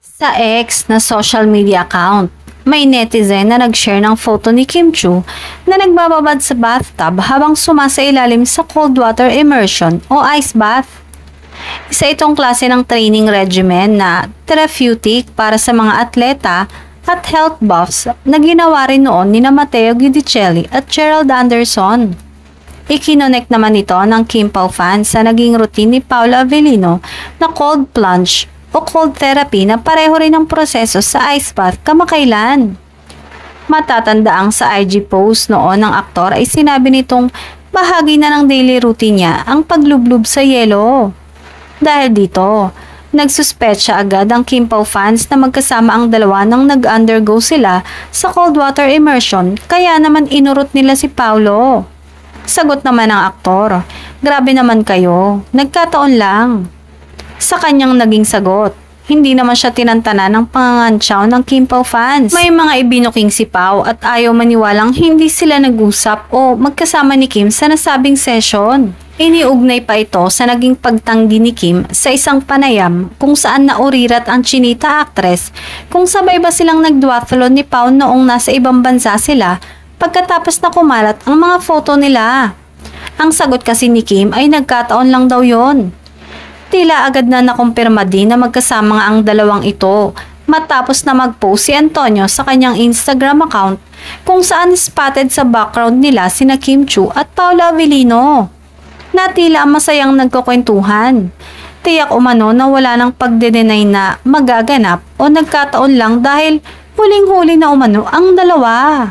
Sa X na social media account, may netizen na nag-share ng photo ni Kim Chiu na nagbababad sa bathtub habang sumasailalim sa cold water immersion o ice bath. Isa itong klase ng training regimen na therapeutic para sa mga atleta at health buffs na ginawa rin noon ni Matteo Guidicelli at Gerald Anderson. Ikinonek naman ito ng Kim Pao fans sa naging routine ni Paula Avellino na cold plunge o cold therapy na pareho rin ang proseso sa ice bath kamakailan. Matatandaang sa IG post noon ng aktor ay sinabi nitong bahagi na ng daily routine niya ang paglublob sa yelo. Dahil dito, nagsuspetsa agad ang Kim Pao fans na magkasama ang dalawa nang nag-undergo sila sa cold water immersion kaya naman inurot nila si Paulo. Sagot naman ng aktor, grabe naman kayo, nagkataon lang. Sa kanyang naging sagot, hindi naman siya tinantana ng pangangantsaw ng Kim Pao fans. May mga ibinuking si Pao at ayaw maniwalang hindi sila nag-usap o magkasama ni Kim sa nasabing session. Iniugnay pa ito sa naging pagtanggi ni Kim sa isang panayam kung saan naurirat ang Chinita actress kung sabay ba silang nagduathlon ni Pao noong nasa ibang bansa sila pagkatapos na kumalat ang mga photo nila. Ang sagot kasi ni Kim ay nagkataon lang daw yon. Tila agad na nakumpirma din na magkasama nga ang dalawang ito matapos na mag-post si Antonio sa kanyang Instagram account kung saan spotted sa background nila sina Kim Chiu at Paula Avellino. Na tila masayang nagkukwentuhan. Tiyak umano na wala nang pagde-deny na magaganap o nagkataon lang dahil huling-huli na umano ang dalawa.